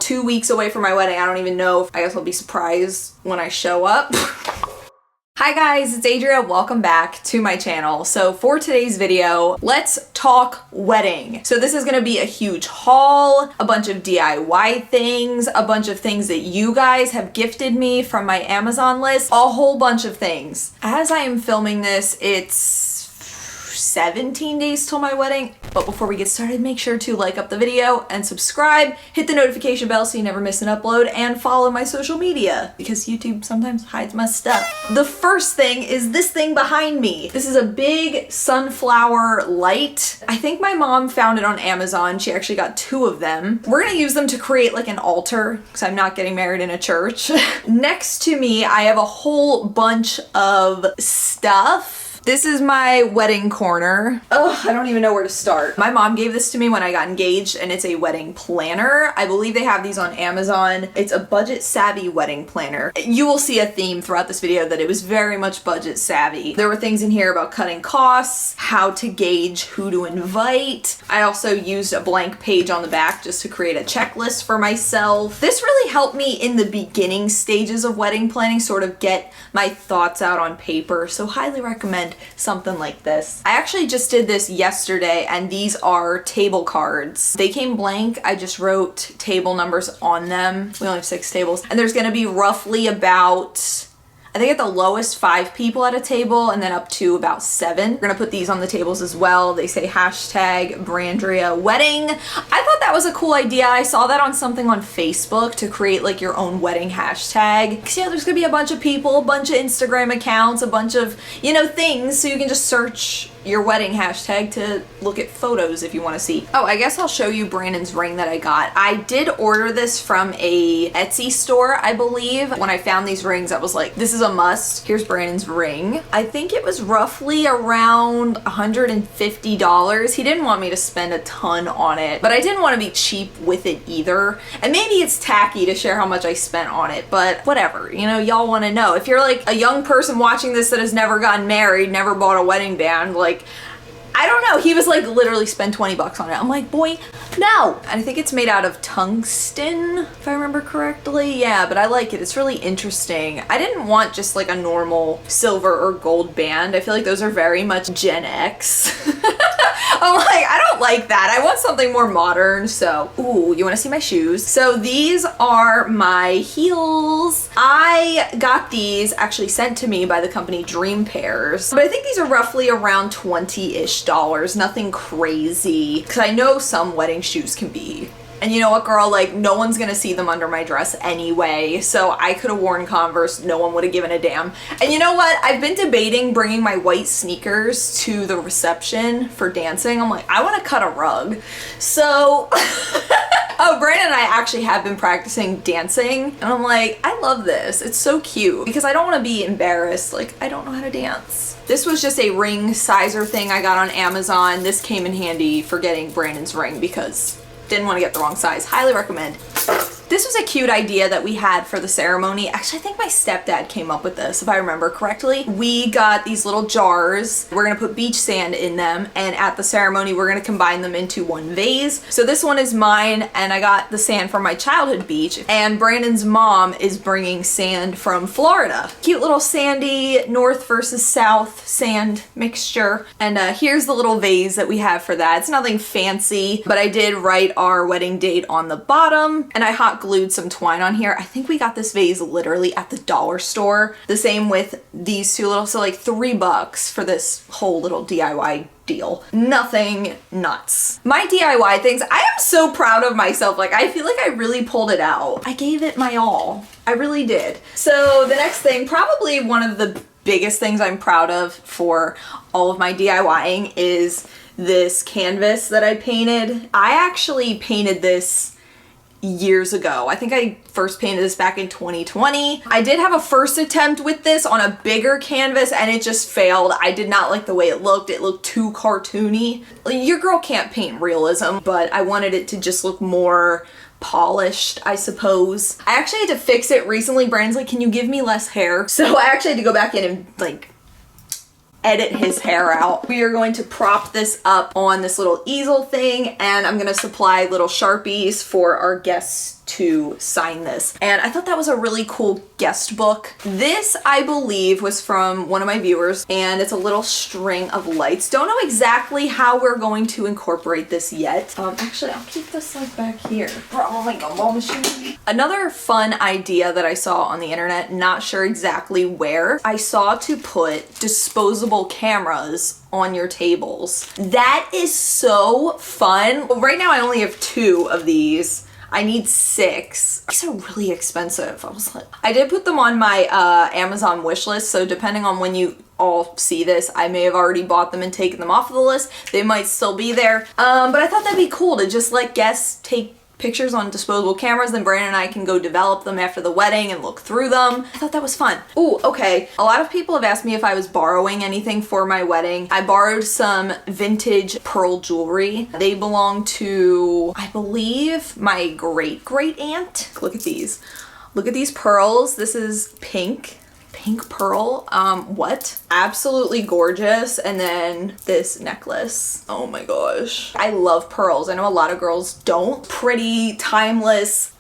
2 weeks away from my wedding. I don't even know if, I guess I'll be surprised when I show up. Hi guys, it's Adria. Welcome back to my channel. So for today's video, let's talk wedding. So this is gonna be a huge haul, a bunch of DIY things, a bunch of things that you guys have gifted me from my Amazon list, a whole bunch of things. As I am filming this, it's 17 days till my wedding. But before we get started, make sure to like up the video and subscribe, hit the notification bell so you never miss an upload, and follow my social media because YouTube sometimes hides my stuff. The first thing is this thing behind me. This is a big sunflower light. I think my mom found it on Amazon. She actually got 2 of them. We're gonna use them to create like an altar because I'm not getting married in a church. Next to me, I have a whole bunch of stuff. This is my wedding corner. Oh, I don't even know where to start. My mom gave this to me when I got engaged, and it's a wedding planner. I believe they have these on Amazon. It's a budget savvy wedding planner. You will see a theme throughout this video that it was very much budget savvy. There were things in here about cutting costs, how to gauge who to invite. I also used a blank page on the back just to create a checklist for myself. This really helped me in the beginning stages of wedding planning, sort of get my thoughts out on paper. So highly recommend something like this. I actually just did this yesterday, and these are table cards. They came blank. I just wrote table numbers on them. We only have 6 tables, and there's gonna be roughly about, I think at the lowest 5 people at a table, and then up to about 7. We're gonna put these on the tables as well. They say hashtag Brandria wedding. I thought that was a cool idea. I saw that on something on Facebook to create like your own wedding hashtag. Cause yeah, there's gonna be a bunch of people, a bunch of Instagram accounts, a bunch of, you know, things, so you can just search your wedding hashtag to look at photos if you want to see. Oh, I guess I'll show you Brandon's ring that I got. I did order this from a Etsy store, I believe. When I found these rings, I was like, this is a must. Here's Brandon's ring. I think it was roughly around $150. He didn't want me to spend a ton on it, but I didn't want to be cheap with it either. And maybe it's tacky to share how much I spent on it, but whatever. You know, y'all want to know. If you're like a young person watching this that has never gotten married, never bought a wedding band, like, I don't know, he was like, literally spend 20 bucks on it. I'm like, boy, no. And I think it's made out of tungsten, if I remember correctly. Yeah, but I like it. It's really interesting. I didn't want just like a normal silver or gold band. I feel like those are very much Gen X. I'm like, I don't like that. I want something more modern. So, ooh, you want to see my shoes? So these are my heels. I got these actually sent to me by the company Dream Pairs, but I think these are roughly around $20-ish, nothing crazy. Because I know some wedding shoes can be. And you know what, girl, like, no one's gonna see them under my dress anyway, so I could have worn Converse, no one would have given a damn. And you know what, I've been debating bringing my white sneakers to the reception for dancing. I'm like, I want to cut a rug. So, oh, Brandon and I actually have been practicing dancing, and I'm like, I love this. It's so cute, because I don't want to be embarrassed, like, I don't know how to dance. This was just a ring sizer thing I got on Amazon. This came in handy for getting Brandon's ring because didn't want to get the wrong size. Highly recommend. This was a cute idea that we had for the ceremony. Actually, I think my stepdad came up with this, if I remember correctly. We got these little jars. We're gonna put beach sand in them, and at the ceremony, we're gonna combine them into one vase. So this one is mine, and I got the sand from my childhood beach, and Brandon's mom is bringing sand from Florida. Cute little sandy north versus south sand mixture. And here's the little vase that we have for that. It's nothing fancy, but I did write our wedding date on the bottom, and I hot glued some twine on here. I think we got this vase literally at the dollar store. The same with these 2 little, so like $3 for this whole little DIY deal. Nothing nuts. My DIY things, I am so proud of myself. Like, I feel like I really pulled it out. I gave it my all. I really did. So the next thing, probably one of the biggest things I'm proud of for all of my DIYing, is this canvas that I painted. I actually painted this years ago. I think I first painted this back in 2020. I did have a first attempt with this on a bigger canvas, and it just failed. I did not like the way it looked. It looked too cartoony. Your girl can't paint realism, but I wanted it to just look more polished, I suppose. I actually had to fix it recently. Brandon's like, can you give me less hair? So I actually had to go back in and like edit his hair out. We are going to prop this up on this little easel thing, and I'm gonna supply little Sharpies for our guests to sign this. And I thought that was a really cool guest book. This, I believe, was from one of my viewers, and it's a little string of lights. Don't know exactly how we're going to incorporate this yet. Actually, I'll keep this like back here. Oh my gumball machine. Another fun idea that I saw on the internet, not sure exactly where, I saw to put disposable cameras on your tables. That is so fun. Well, right now I only have 2 of these. I need 6. These are really expensive. I did put them on my Amazon wish list, so depending on when you all see this, I may have already bought them and taken them off of the list. They might still be there. But I thought that'd be cool to just let guests take pictures on disposable cameras, then Brandon and I can go develop them after the wedding and look through them. I thought that was fun. Ooh, okay. A lot of people have asked me if I was borrowing anything for my wedding. I borrowed some vintage pearl jewelry. They belong to, I believe, my great-great aunt. Look at these. Look at these pearls. This is pink pearl. What? Absolutely gorgeous. And then this necklace. Oh my gosh. I love pearls. I know a lot of girls don't. Pretty, timeless,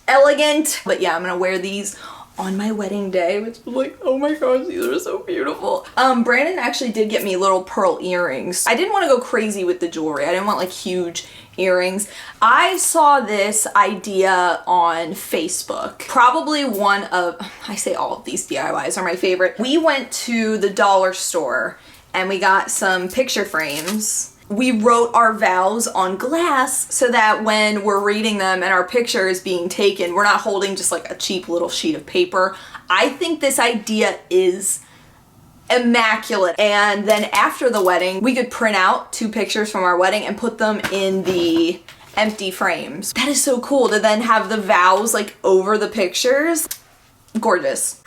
elegant. But yeah, I'm gonna wear these on my wedding day, which was like, oh my gosh, these are so beautiful. Brandon actually did get me little pearl earrings. I didn't want to go crazy with the jewelry. I didn't want like huge earrings. I saw this idea on Facebook. Probably one of, I say all of these DIYs are my favorite. We went to the dollar store and we got some picture frames. We wrote our vows on glass so that when we're reading them and our picture is being taken, we're not holding just like a cheap little sheet of paper. I think this idea is immaculate. And then after the wedding, we could print out 2 pictures from our wedding and put them in the empty frames. That is so cool to then have the vows like over the pictures. Gorgeous.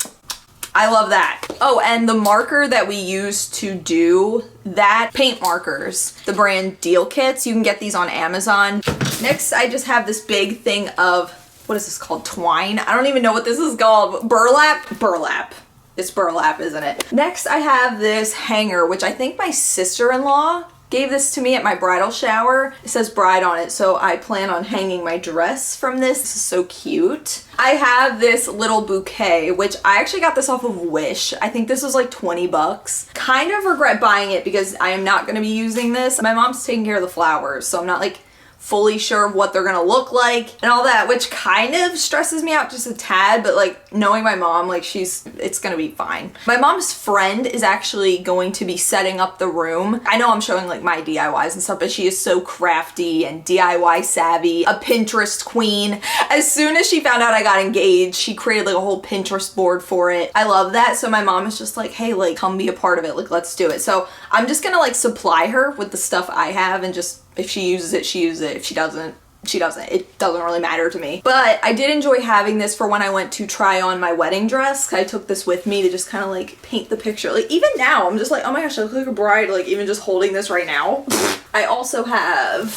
I love that. Oh, and the marker that we used to do that, paint markers, the brand Deal Kits. You can get these on Amazon. Next, I just have this big thing of, what is this called? Twine? I don't even know what this is called. Burlap? Burlap. It's burlap, isn't it? Next, I have this hanger, which I think my sister-in-law gave this to me at my bridal shower. It says bride on it, so I plan on hanging my dress from this. This is so cute. I have this little bouquet, which I actually got this off of Wish. I think this was like 20 bucks. Kind of regret buying it because I am not gonna be using this. My mom's taking care of the flowers, so I'm not like fully sure of what they're gonna look like and all that, which kind of stresses me out just a tad, but like knowing my mom, like it's gonna be fine. My mom's friend is actually going to be setting up the room. I know I'm showing like my DIYs and stuff, but she is so crafty and DIY savvy, a Pinterest queen. As soon as she found out I got engaged, she created like a whole Pinterest board for it. I love that. So my mom is just like, hey, like come be a part of it, like let's do it. So I'm just gonna like supply her with the stuff I have, and just if she uses it, she uses it. If she doesn't, she doesn't. It doesn't really matter to me. But I did enjoy having this for when I went to try on my wedding dress. I took this with me to just kind of like paint the picture. Like even now, I'm just like, oh my gosh, I look like a bride, like even just holding this right now. I also have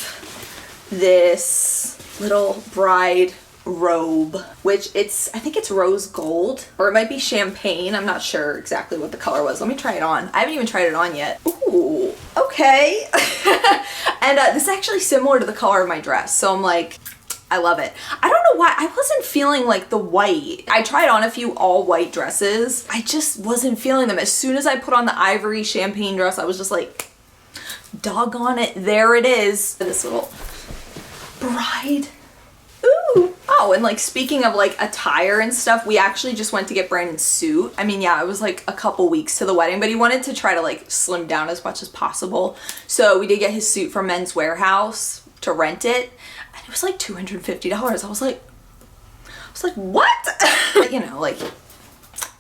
this little bride robe, which I think it's rose gold, or it might be champagne. I'm not sure exactly what the color was. Let me try it on. I haven't even tried it on yet. Ooh, okay. And this is actually similar to the color of my dress, so I'm like, I love it. I don't know why, I wasn't feeling like the white. I tried on a few all white dresses. I just wasn't feeling them. As soon as I put on the ivory champagne dress, I was just like, doggone it, there it is. This little bride. Ooh. Oh, and like speaking of like attire and stuff, we actually just went to get Brandon's suit. I mean, yeah, it was like a couple weeks to the wedding, but he wanted to try to like slim down as much as possible. So we did get his suit from Men's Warehouse to rent it, and it was like $250. I was like, what? You know, like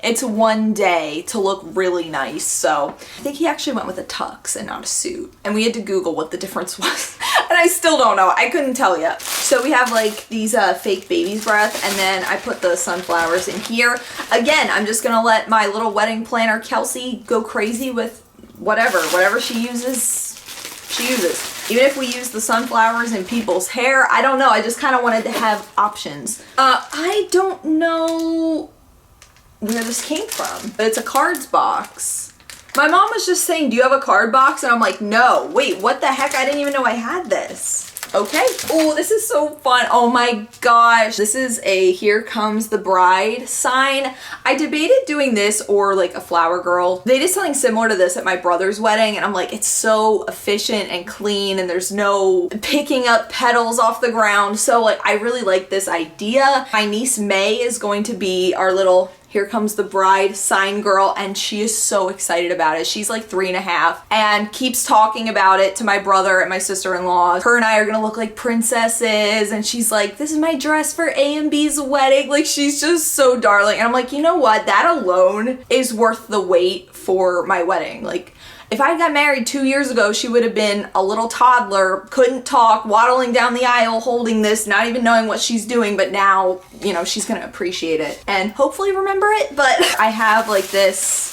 it's one day to look really nice. So I think he actually went with a tux and not a suit. And we had to Google what the difference was. And I still don't know. I couldn't tell you. So we have like these fake baby's breath, and then I put the sunflowers in here. Again, I'm just gonna let my little wedding planner, Kelsey, go crazy with whatever she uses, she uses. Even if we use the sunflowers in people's hair, I don't know. I just kind of wanted to have options. I don't know where this came from, but it's a cards box. My mom was just saying, do you have a card box? And I'm like, no. Wait, what the heck? I didn't even know I had this. Okay. Oh, this is so fun. Oh my gosh. This is a Here Comes the Bride sign. I debated doing this or like a flower girl. They did something similar to this at my brother's wedding, and I'm like, it's so efficient and clean and there's no picking up petals off the ground. So like, I really like this idea. My niece May is going to be our little Here Comes the Bride sign girl, and she is so excited about it. She's like 3.5 and keeps talking about it to my brother and my sister-in-law. Her and I are gonna look like princesses, and she's like, this is my dress for A and B's wedding. Like, she's just so darling. And I'm like, you know what? That alone is worth the wait for my wedding. Like, if I got married 2 years ago, she would have been a little toddler, couldn't talk, waddling down the aisle holding this, not even knowing what she's doing, but now, you know, she's gonna appreciate it and hopefully remember it. But I have like this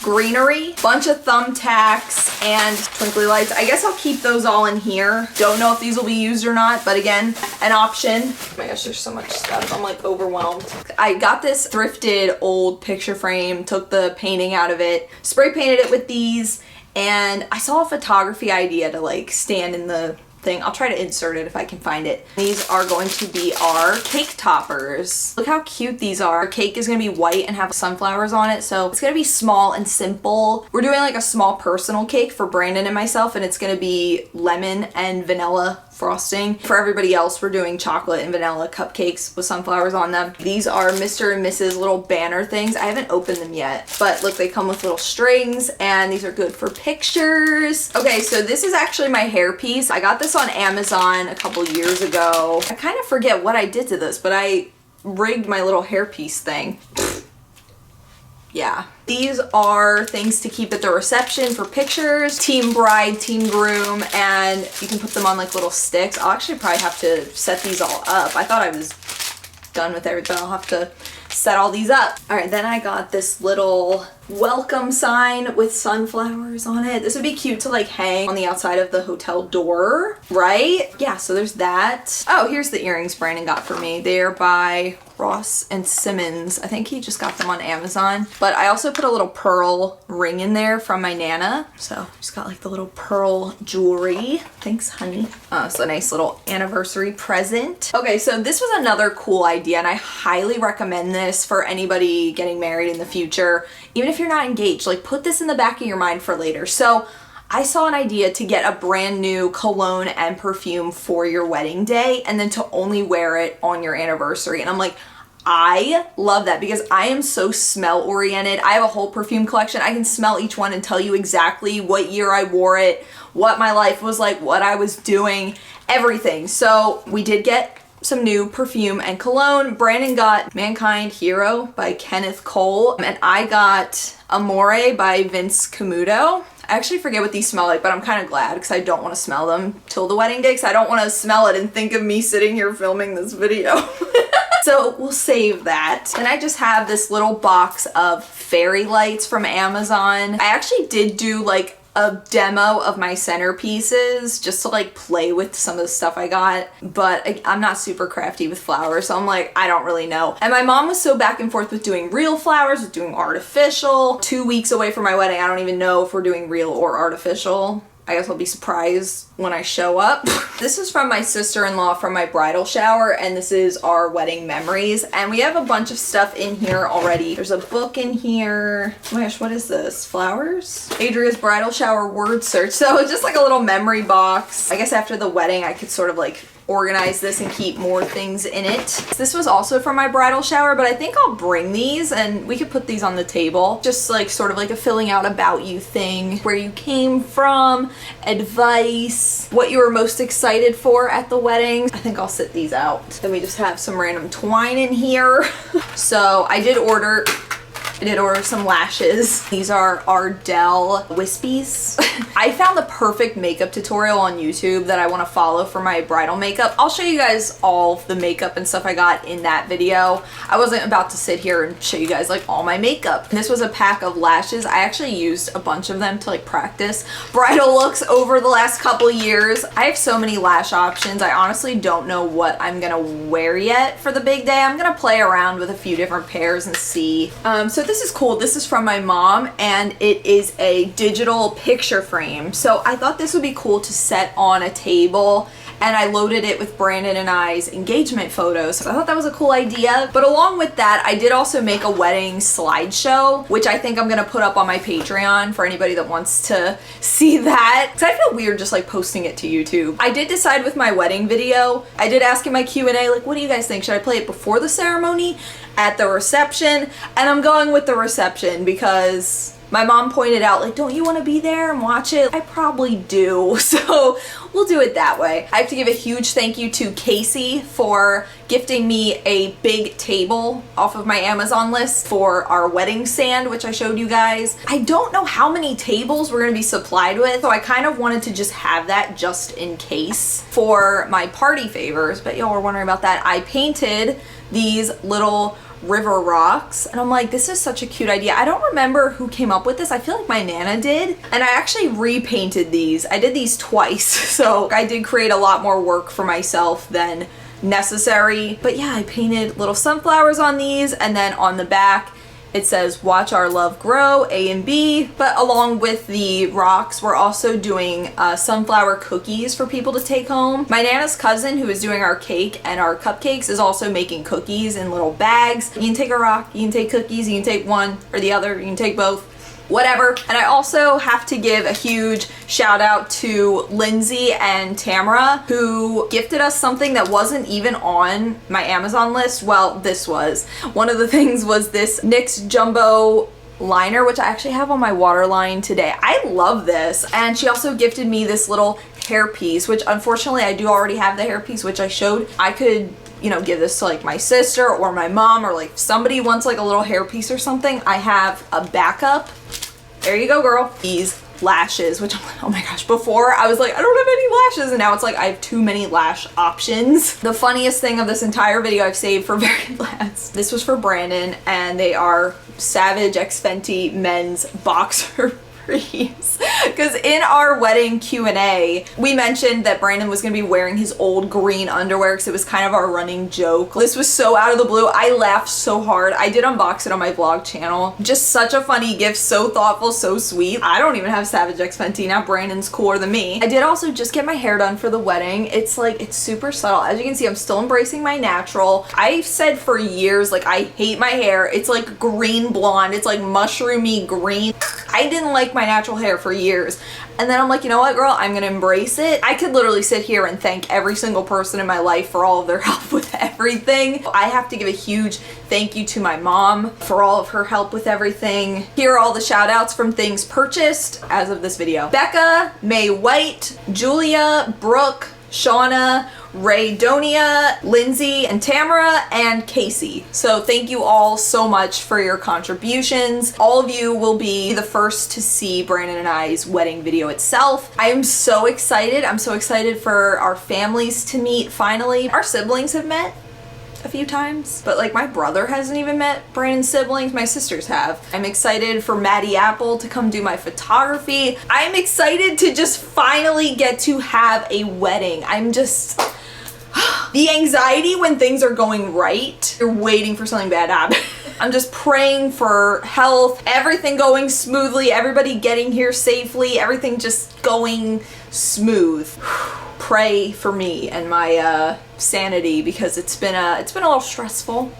greenery, bunch of thumbtacks, and twinkly lights. I guess I'll keep those all in here. Don't know if these will be used or not, but again, an option. Oh my gosh, there's so much stuff. I'm like overwhelmed. I got this thrifted old picture frame, took the painting out of it, spray painted it with these, and I saw a photography idea to like stand in the thing. I'll try to insert it if I can find it. These are going to be our cake toppers. Look how cute these are. Our cake is gonna be white and have sunflowers on it, so it's gonna be small and simple. We're doing like a small personal cake for Brandon and myself, and it's gonna be lemon and vanilla frosting. For everybody else, we're doing chocolate and vanilla cupcakes with sunflowers on them. These are Mr. and Mrs. little banner things. I haven't opened them yet, but look, they come with little strings, and these are good for pictures. Okay, so this is actually my hairpiece. I got this on Amazon a couple years ago. I kind of forget what I did to this, but I rigged my little hairpiece thing. Yeah. These are things to keep at the reception for pictures, team bride, team groom, and you can put them on like little sticks. I'll actually probably have to set these all up. I thought I was done with everything. I'll have to set all these up. All right, then I got this little welcome sign with sunflowers on it. This would be cute to like hang on the outside of the hotel door, right? Yeah, so there's that. Oh, here's the earrings Brandon got for me. They're by Ross and Simmons. I think he just got them on Amazon. But I also put a little pearl ring in there from my Nana. So just got like the little pearl jewelry. Thanks, honey. It's a nice little anniversary present. Okay, so this was another cool idea, and I highly recommend this for anybody getting married in the future. Even if you're not engaged, like put this in the back of your mind for later. So I saw an idea to get a brand new cologne and perfume for your wedding day, and then to only wear it on your anniversary. And I'm like, I love that because I am so smell oriented. I have a whole perfume collection. I can smell each one and tell you exactly what year I wore it, what my life was like, what I was doing, everything. So we did get some new perfume and cologne. Brandon got Mankind Hero by Kenneth Cole, and I got Amore by Vince Camuto. I actually forget what these smell like, but I'm kind of glad because I don't want to smell them till the wedding day because I don't want to smell it and think of me sitting here filming this video. So we'll save that. And I just have this little box of fairy lights from Amazon. I actually did do like a demo of my centerpieces just to like play with some of the stuff I got, but I'm not super crafty with flowers, so I'm like, I don't really know. And my mom was so back and forth with doing real flowers, with doing artificial. 2 weeks away from my wedding, I don't even know if we're doing real or artificial. I guess I'll be surprised when I show up. This is from my sister-in-law from my bridal shower, and this is our wedding memories. And we have a bunch of stuff in here already. There's a book in here. Oh my gosh, what is this? Flowers? Adria's bridal shower word search. So it's just like a little memory box. I guess after the wedding, I could sort of like organize this and keep more things in it. This was also from my bridal shower, but I think I'll bring these and we could put these on the table. Just like sort of like a filling out about you thing, where you came from, advice, what you were most excited for at the wedding. I think I'll sit these out. Then we just have some random twine in here. So I did order some lashes. These are Ardell Wispies. I found the perfect makeup tutorial on YouTube that I want to follow for my bridal makeup. I'll show you guys all the makeup and stuff I got in that video. I wasn't about to sit here and show you guys like all my makeup. And this was a pack of lashes. I actually used a bunch of them to like practice bridal looks over the last couple years. I have so many lash options. I honestly don't know what I'm gonna wear yet for the big day. I'm gonna play around with a few different pairs and see. So this is cool. This is from my mom, and it is a digital picture frame. So I thought this would be cool to set on a table and I loaded it with Brandon and I's engagement photos. So I thought that was a cool idea. But along with that, I did also make a wedding slideshow, which I think I'm gonna put up on my Patreon for anybody that wants to see that. Cause I feel weird just like posting it to YouTube. I did decide with my wedding video, I did ask in my Q&A, like, what do you guys think? Should I play it before the ceremony, at the reception? And I'm going with the reception because my mom pointed out, like, don't you want to be there and watch it? I probably do, so we'll do it that way. I have to give a huge thank you to Casey for gifting me a big table off of my Amazon list for our wedding stand, which I showed you guys. I don't know how many tables we're gonna be supplied with, so I kind of wanted to just have that just in case for my party favors, but y'all were wondering about that. I painted these little river rocks and I'm like, this is such a cute idea. I don't remember who came up with this. I feel like my Nana did, and I actually repainted these. I did these twice, so I did create a lot more work for myself than necessary. But yeah, I painted little sunflowers on these, and then on the back it says watch our love grow, A and B. But along with the rocks, we're also doing sunflower cookies for people to take home. My Nana's cousin, who is doing our cake and our cupcakes, is also making cookies in little bags. You can take a rock, you can take cookies, you can take one or the other, you can take both, whatever. And I also have to give a huge shout out to Lindsay and Tamara, who gifted us something that wasn't even on my Amazon list. Well, this was. One of the things was this Nyx Jumbo Liner, which I actually have on my waterline today. I love this. And she also gifted me this little hairpiece, which unfortunately I do already have the hairpiece, which I showed. I could, you know, give this to like my sister or my mom, or like if somebody wants like a little hairpiece or something. I have a backup. There you go, girl. These lashes, which I'm like, oh my gosh, before I was like, I don't have any lashes, and now it's like I have too many lash options. The funniest thing of this entire video I've saved for very last. This was for Brandon, and they are Savage X Fenty men's boxer briefs. Because in our wedding Q&A, we mentioned that Brandon was going to be wearing his old green underwear because it was kind of our running joke. This was so out of the blue. I laughed so hard. I did unbox it on my vlog channel. Just such a funny gift, so thoughtful, so sweet. I don't even have Savage X Fenty. Now Brandon's cooler than me. I did also just get my hair done for the wedding. It's like, it's super subtle. As you can see, I'm still embracing my natural. I've said for years, like, I hate my hair. It's like green blonde. It's like mushroomy green. I didn't like my natural hair for years. And then I'm like, you know what, girl, I'm gonna embrace it. I could literally sit here and thank every single person in my life for all of their help with everything. I have to give a huge thank you to my mom for all of her help with everything. Here are all the shout outs from things purchased as of this video. Becca, May White, Julia, Brooke, Shauna, Ray Donia, Lindsay, and Tamara, and Casey. So thank you all so much for your contributions. All of you will be the first to see Brandon and I's wedding video itself. I am so excited. I'm so excited for our families to meet finally. Our siblings have met a few times, but like my brother hasn't even met Brandon's siblings. My sisters have. I'm excited for Maddie Apple to come do my photography. I'm excited to just finally get to have a wedding. I'm just... the anxiety when things are going right, you're waiting for something bad to happen. I'm just praying for health, everything going smoothly, everybody getting here safely, everything just going smooth. Pray for me and my sanity, because it's been a little stressful.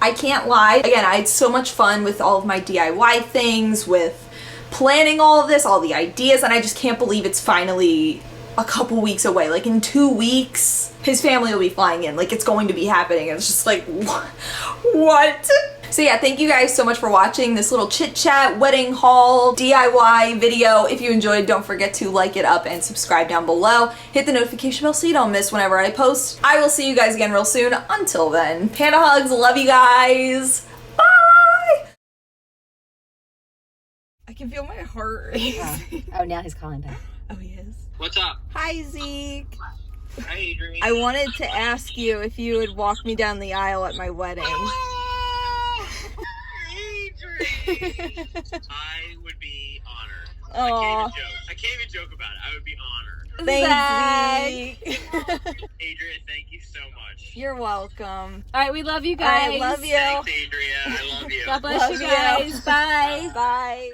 I can't lie. Again, I had so much fun with all of my DIY things, with planning all of this, all the ideas, and I just can't believe it's finally a couple weeks away. Like in 2 weeks, his family will be flying in. Like it's going to be happening. And it's just like, what? So yeah, thank you guys so much for watching this little chit chat, wedding haul, DIY video. If you enjoyed, don't forget to like it up and subscribe down below. Hit the notification bell so you don't miss whenever I post. I will see you guys again real soon. Until then, panda hugs, love you guys. Bye! I can feel my heart racing. Oh, now he's calling back. Oh, he is. What's up? Hi, Zeke. Hi, Adrian. I wanted to ask you if you would walk me down the aisle at my wedding. Adrian! I would be honored. Aww. I can't even joke about it. I would be honored. Thanks, Zeke. Adrian, thank you so much. You're welcome. All right, we love you guys. I love you. Thanks, Adrian. I love you. God bless Love you you. guys. Bye. Bye.